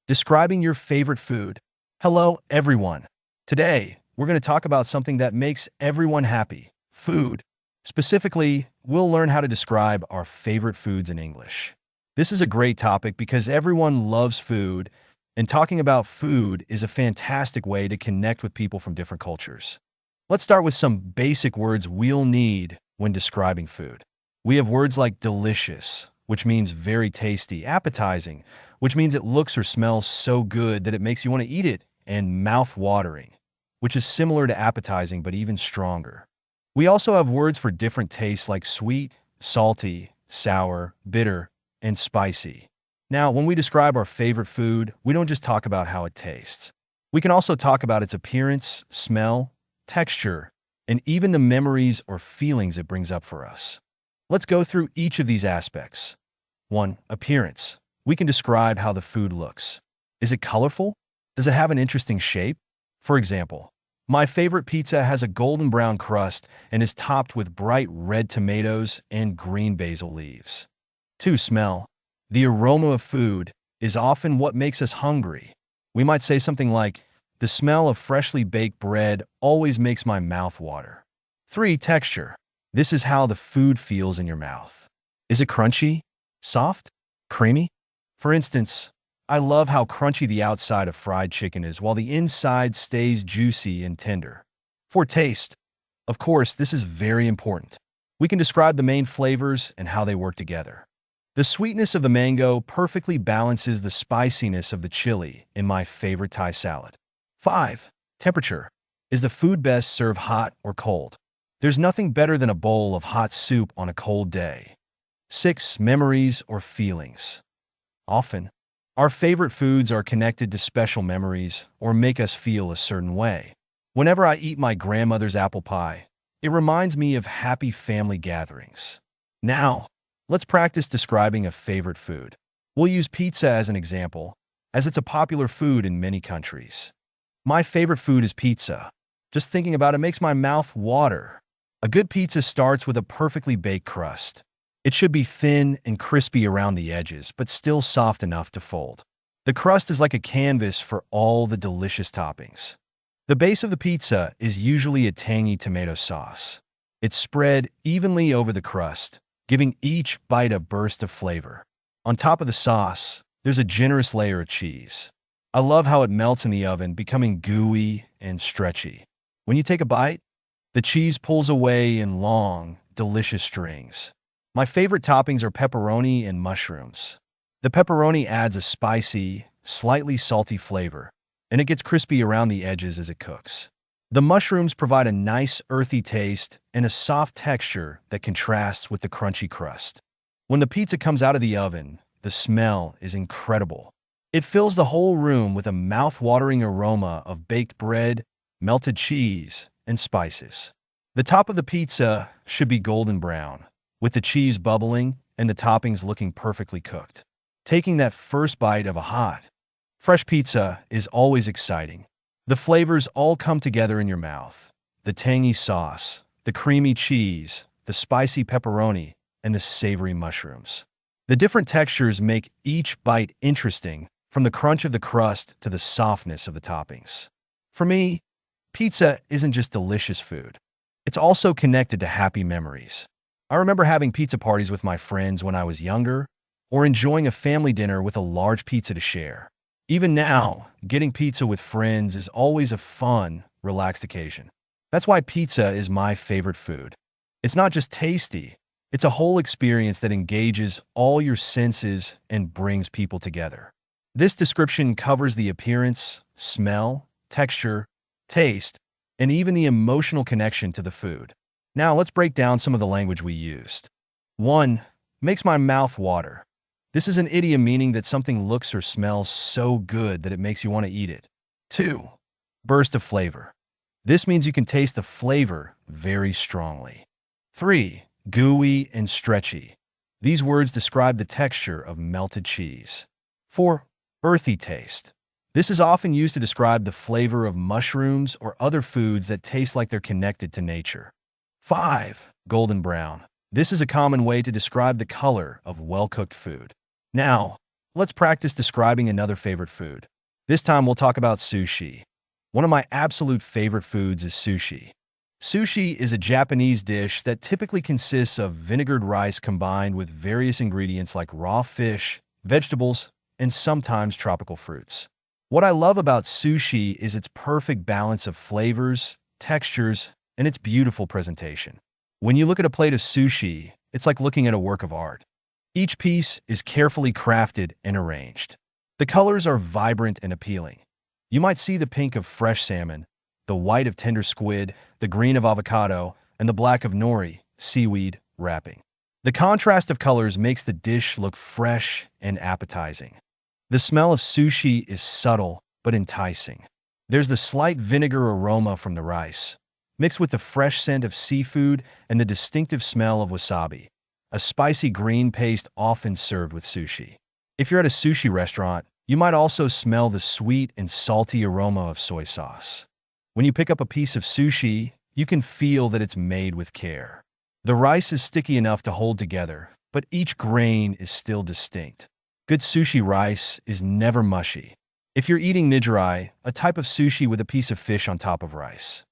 Describing your favorite food. Hello, everyone. Today, we're going to talk about something that makes everyone happy, food. Specifically, we'll learn how to describe our favorite foods in English. This is a great topic because everyone loves food, and talking about food is a fantastic way to connect with people from different cultures. Let's start with some basic words we'll need when describing food. We have words like delicious, which means very tasty, appetizing, which means it looks or smells so good that it makes you want to eat it, and mouth-watering, which is similar to appetizing but even stronger. We also have words for different tastes like sweet, salty, sour, bitter, and spicy. Now, when we describe our favorite food, we don't just talk about how it tastes. We can also talk about its appearance, smell, texture, and even the memories or feelings it brings up for us. Let's go through each of these aspects. 1. Appearance. We can describe how the food looks. Is it colorful? Does it have an interesting shape? For example, my favorite pizza has a golden brown crust and is topped with bright red tomatoes and green basil leaves. 2. Smell. The aroma of food is often what makes us hungry. We might say something like, "The smell of freshly baked bread always makes my mouth water." 3. Texture. This is how the food feels in your mouth. Is it crunchy? Soft? Creamy? For instance, I love how crunchy the outside of fried chicken is while the inside stays juicy and tender. 4. Taste. Of course, this is very important. We can describe the main flavors and how they work together. The sweetness of the mango perfectly balances the spiciness of the chili in my favorite Thai salad. 5. Temperature. Is the food best served hot or cold? There's nothing better than a bowl of hot soup on a cold day. 6. Memories or feelings. Often, our favorite foods are connected to special memories or make us feel a certain way. Whenever I eat my grandmother's apple pie, it reminds me of happy family gatherings. Now, let's practice describing a favorite food. We'll use pizza as an example, as it's a popular food in many countries. My favorite food is pizza. Just thinking about it makes my mouth water. A good pizza starts with a perfectly baked crust. It should be thin and crispy around the edges, but still soft enough to fold. The crust is like a canvas for all the delicious toppings. The base of the pizza is usually a tangy tomato sauce. It's spread evenly over the crust, giving each bite a burst of flavor. On top of the sauce, there's a generous layer of cheese. I love how it melts in the oven, becoming gooey and stretchy. When you take a bite, the cheese pulls away in long, delicious strings. My favorite toppings are pepperoni and mushrooms. The pepperoni adds a spicy, slightly salty flavor, and it gets crispy around the edges as it cooks. The mushrooms provide a nice earthy taste and a soft texture that contrasts with the crunchy crust. When the pizza comes out of the oven, the smell is incredible. It fills the whole room with a mouth-watering aroma of baked bread, melted cheese, and spices. The top of the pizza should be golden brown, with the cheese bubbling and the toppings looking perfectly cooked. Taking that first bite of a hot, fresh pizza is always exciting. The flavors all come together in your mouth. The tangy sauce, the creamy cheese, the spicy pepperoni, and the savory mushrooms. The different textures make each bite interesting, from the crunch of the crust to the softness of the toppings. For me, pizza isn't just delicious food. It's also connected to happy memories. I remember having pizza parties with my friends when I was younger, or enjoying a family dinner with a large pizza to share. Even now, getting pizza with friends is always a fun, relaxed occasion. That's why pizza is my favorite food. It's not just tasty, it's a whole experience that engages all your senses and brings people together. This description covers the appearance, smell, texture, taste, and even the emotional connection to the food. Now let's break down some of the language we used. 1. Makes my mouth water. This is an idiom meaning that something looks or smells so good that it makes you want to eat it. 2. Burst of flavor. This means you can taste the flavor very strongly. 3. Gooey and stretchy. These words describe the texture of melted cheese. 4. Earthy taste. This is often used to describe the flavor of mushrooms or other foods that taste like they're connected to nature. 5. Golden brown. This is a common way to describe the color of well-cooked food. Now, let's practice describing another favorite food. This time we'll talk about sushi. One of my absolute favorite foods is sushi. Sushi is a Japanese dish that typically consists of vinegared rice combined with various ingredients like raw fish, vegetables, and sometimes tropical fruits. What I love about sushi is its perfect balance of flavors, textures, and its beautiful presentation. When you look at a plate of sushi, it's like looking at a work of art. Each piece is carefully crafted and arranged. The colors are vibrant and appealing. You might see the pink of fresh salmon, the white of tender squid, the green of avocado, and the black of nori, seaweed, wrapping. The contrast of colors makes the dish look fresh and appetizing. The smell of sushi is subtle but enticing. There's the slight vinegar aroma from the rice, mixed with the fresh scent of seafood and the distinctive smell of wasabi, a spicy green paste often served with sushi. If you're at a sushi restaurant, you might also smell the sweet and salty aroma of soy sauce. When you pick up a piece of sushi, you can feel that it's made with care. The rice is sticky enough to hold together, but each grain is still distinct. Good sushi rice is never mushy. If you're eating nigiri, a type of sushi with a piece of fish on top of rice,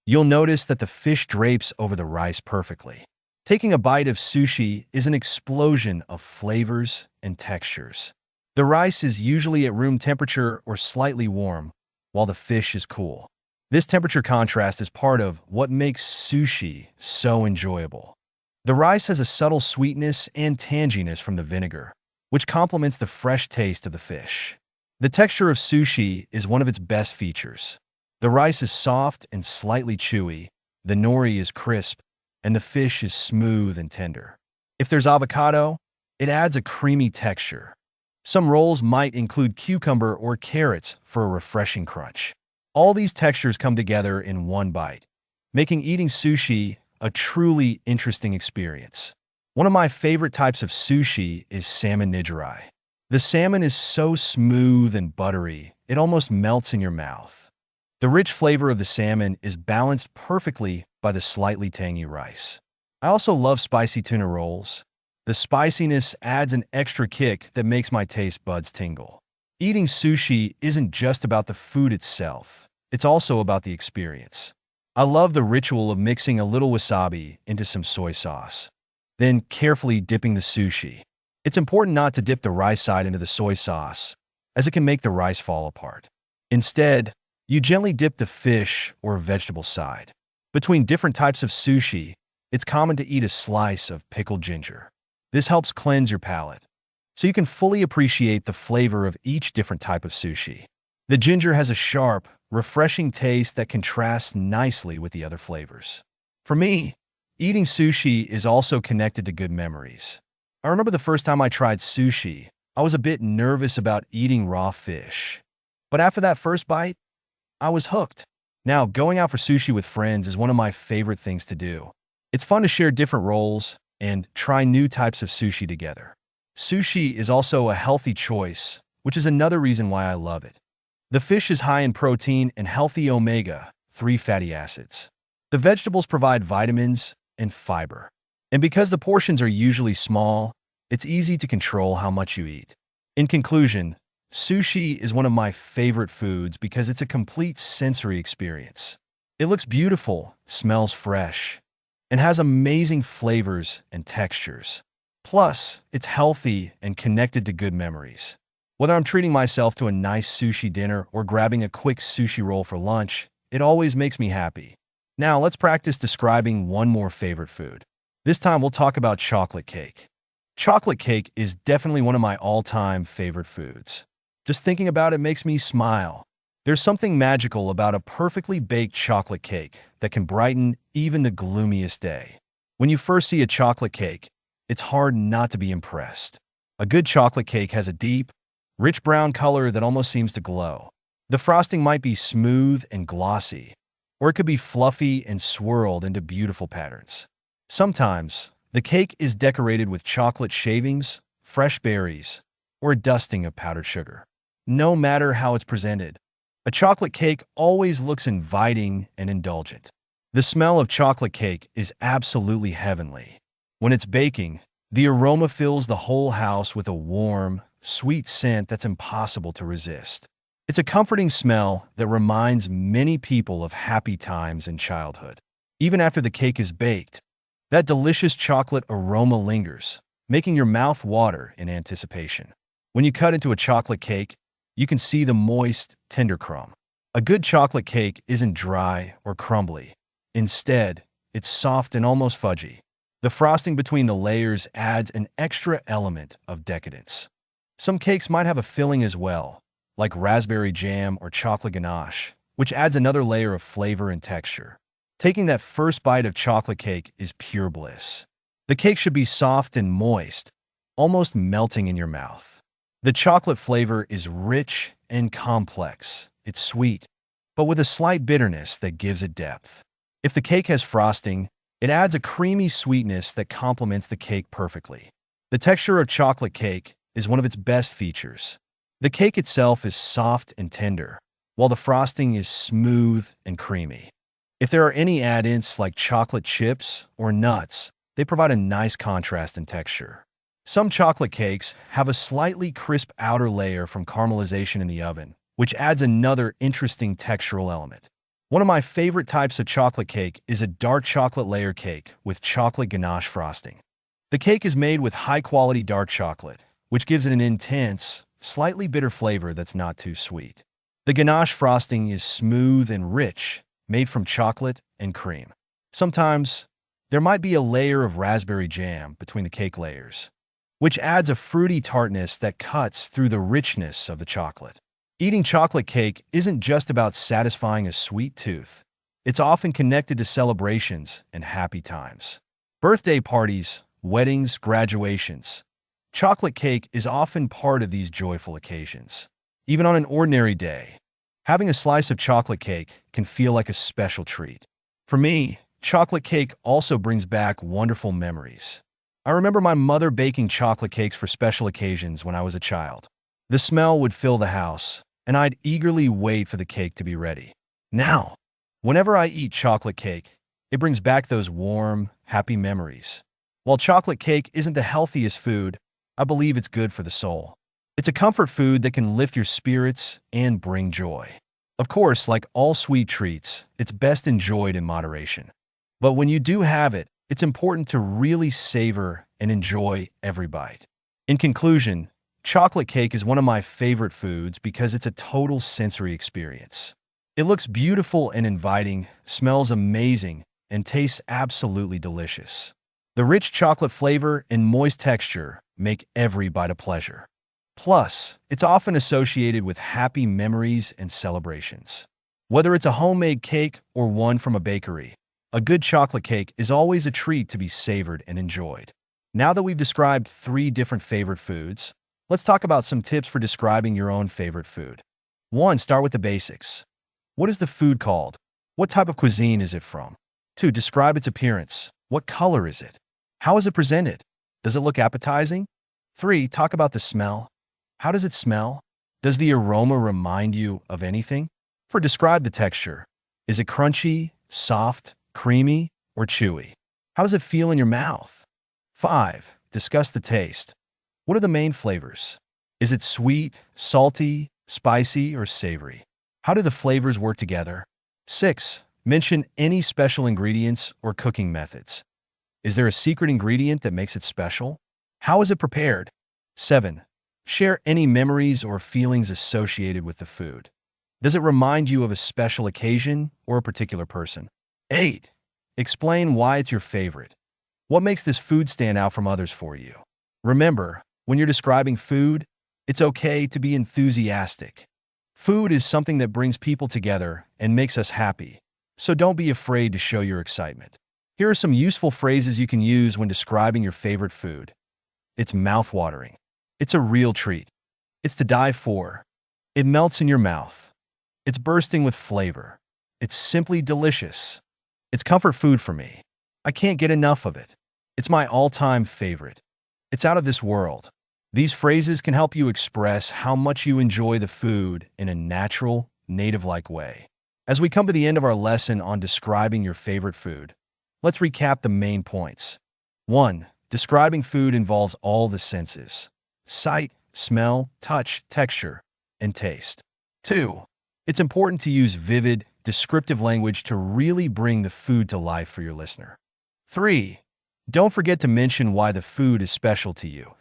you'll notice that the fish drapes over the rice perfectly. Taking a bite of sushi is an explosion of flavors and textures. The rice is usually at room temperature or slightly warm, while the fish is cool. This temperature contrast is part of what makes sushi so enjoyable. The rice has a subtle sweetness and tanginess from the vinegar, which complements the fresh taste of the fish. The texture of sushi is one of its best features. The rice is soft and slightly chewy, the nori is crisp, and the fish is smooth and tender. If there's avocado, it adds a creamy texture. Some rolls might include cucumber or carrots for a refreshing crunch. All these textures come together in one bite, making eating sushi a truly interesting experience. One of my favorite types of sushi is salmon nigiri. The salmon is so smooth and buttery, it almost melts in your mouth. The rich flavor of the salmon is balanced perfectly by the slightly tangy rice. I also love spicy tuna rolls. The spiciness adds an extra kick that makes my taste buds tingle. Eating sushi isn't just about the food itself, it's also about the experience. I love the ritual of mixing a little wasabi into some soy sauce, then carefully dipping the sushi. It's important not to dip the rice side into the soy sauce, as it can make the rice fall apart. Instead, you gently dip the fish or vegetable side. Between different types of sushi, it's common to eat a slice of pickled ginger. This helps cleanse your palate, so you can fully appreciate the flavor of each different type of sushi. The ginger has a sharp, refreshing taste that contrasts nicely with the other flavors. For me, eating sushi is also connected to good memories. I remember the first time I tried sushi, I was a bit nervous about eating raw fish. But after that first bite, I was hooked. Now, going out for sushi with friends is one of my favorite things to do. It's fun to share different rolls and try new types of sushi together. Sushi is also a healthy choice, which is another reason why I love it. The fish is high in protein and healthy omega-3 fatty acids. The vegetables provide vitamins and fiber. And because the portions are usually small, it's easy to control how much you eat. In conclusion, sushi is one of my favorite foods because it's a complete sensory experience. It looks beautiful, smells fresh, and has amazing flavors and textures. Plus, it's healthy and connected to good memories. Whether I'm treating myself to a nice sushi dinner or grabbing a quick sushi roll for lunch, it always makes me happy. Now, let's practice describing one more favorite food. This time, we'll talk about chocolate cake. Chocolate cake is definitely one of my all-time favorite foods. Just thinking about it makes me smile. There's something magical about a perfectly baked chocolate cake that can brighten even the gloomiest day. When you first see a chocolate cake, it's hard not to be impressed. A good chocolate cake has a deep, rich brown color that almost seems to glow. The frosting might be smooth and glossy, or it could be fluffy and swirled into beautiful patterns. Sometimes, the cake is decorated with chocolate shavings, fresh berries, or a dusting of powdered sugar. No matter how it's presented, a chocolate cake always looks inviting and indulgent. The smell of chocolate cake is absolutely heavenly. When it's baking, the aroma fills the whole house with a warm, sweet scent that's impossible to resist. It's a comforting smell that reminds many people of happy times in childhood. Even after the cake is baked, that delicious chocolate aroma lingers, making your mouth water in anticipation. When you cut into a chocolate cake, you can see the moist, tender crumb. A good chocolate cake isn't dry or crumbly. Instead, it's soft and almost fudgy. The frosting between the layers adds an extra element of decadence. Some cakes might have a filling as well, like raspberry jam or chocolate ganache, which adds another layer of flavor and texture. Taking that first bite of chocolate cake is pure bliss. The cake should be soft and moist, almost melting in your mouth. The chocolate flavor is rich and complex. It's sweet, but with a slight bitterness that gives it depth. If the cake has frosting, it adds a creamy sweetness that complements the cake perfectly. The texture of chocolate cake is one of its best features. The cake itself is soft and tender, while the frosting is smooth and creamy. If there are any add-ins like chocolate chips or nuts, they provide a nice contrast in texture. Some chocolate cakes have a slightly crisp outer layer from caramelization in the oven, which adds another interesting textural element. One of my favorite types of chocolate cake is a dark chocolate layer cake with chocolate ganache frosting. The cake is made with high-quality dark chocolate, which gives it an intense, slightly bitter flavor that's not too sweet. The ganache frosting is smooth and rich, made from chocolate and cream. Sometimes, there might be a layer of raspberry jam between the cake layers, which adds a fruity tartness that cuts through the richness of the chocolate. Eating chocolate cake isn't just about satisfying a sweet tooth. It's often connected to celebrations and happy times. Birthday parties, weddings, graduations. Chocolate cake is often part of these joyful occasions. Even on an ordinary day, having a slice of chocolate cake can feel like a special treat. For me, chocolate cake also brings back wonderful memories. I remember my mother baking chocolate cakes for special occasions when I was a child. The smell would fill the house, and I'd eagerly wait for the cake to be ready. Now, whenever I eat chocolate cake, it brings back those warm, happy memories. While chocolate cake isn't the healthiest food, I believe it's good for the soul. It's a comfort food that can lift your spirits and bring joy. Of course, like all sweet treats, it's best enjoyed in moderation. But when you do have it, it's important to really savor and enjoy every bite. In conclusion, chocolate cake is one of my favorite foods because it's a total sensory experience. It looks beautiful and inviting, smells amazing, and tastes absolutely delicious. The rich chocolate flavor and moist texture make every bite a pleasure. Plus, it's often associated with happy memories and celebrations. Whether it's a homemade cake or one from a bakery, a good chocolate cake is always a treat to be savored and enjoyed. Now that we've described 3 different favorite foods, let's talk about some tips for describing your own favorite food. 1. Start with the basics. What is the food called? What type of cuisine is it from? 2. Describe its appearance. What color is it? How is it presented? Does it look appetizing? 3. Talk about the smell. How does it smell? Does the aroma remind you of anything? 4. Describe the texture. Is it crunchy, soft, creamy, or chewy? How does it feel in your mouth? 5. Discuss the taste. What are the main flavors? Is it sweet, salty, spicy, or savory? How do the flavors work together? 6. Mention any special ingredients or cooking methods. Is there a secret ingredient that makes it special? How is it prepared? 7. Share any memories or feelings associated with the food. Does it remind you of a special occasion or a particular person? 8. Explain why it's your favorite. What makes this food stand out from others for you? Remember, when you're describing food, it's okay to be enthusiastic. Food is something that brings people together and makes us happy, so don't be afraid to show your excitement. Here are some useful phrases you can use when describing your favorite food. It's mouthwatering. It's a real treat. It's to die for. It melts in your mouth. It's bursting with flavor. It's simply delicious. It's comfort food for me. I can't get enough of it. It's my all-time favorite. It's out of this world. These phrases can help you express how much you enjoy the food in a natural, native-like way. As we come to the end of our lesson on describing your favorite food, let's recap the main points. 1. Describing food involves all the senses: sight, smell, touch, texture, and taste. 2. It's important to use vivid, descriptive language to really bring the food to life for your listener. 3. Don't forget to mention why the food is special to you.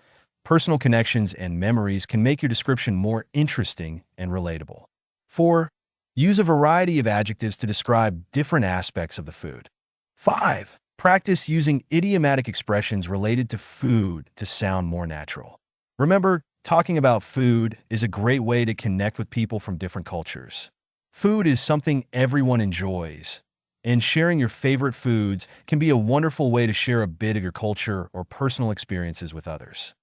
Personal connections and memories can make your description more interesting and relatable. 4. Use a variety of adjectives to describe different aspects of the food. 5. Practice using idiomatic expressions related to food to sound more natural. Remember, talking about food is a great way to connect with people from different cultures. Food is something everyone enjoys, and sharing your favorite foods can be a wonderful way to share a bit of your culture or personal experiences with others.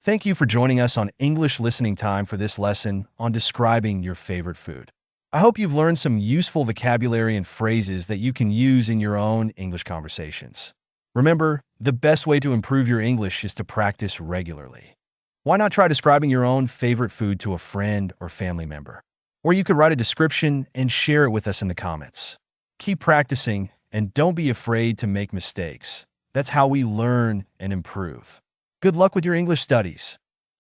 Thank you for joining us on English Listening Time for this lesson on describing your favorite food. I hope you've learned some useful vocabulary and phrases that you can use in your own English conversations. Remember, the best way to improve your English is to practice regularly. Why not try describing your own favorite food to a friend or family member? Or you could write a description and share it with us in the comments. Keep practicing and don't be afraid to make mistakes. That's how we learn and improve. Good luck with your English studies.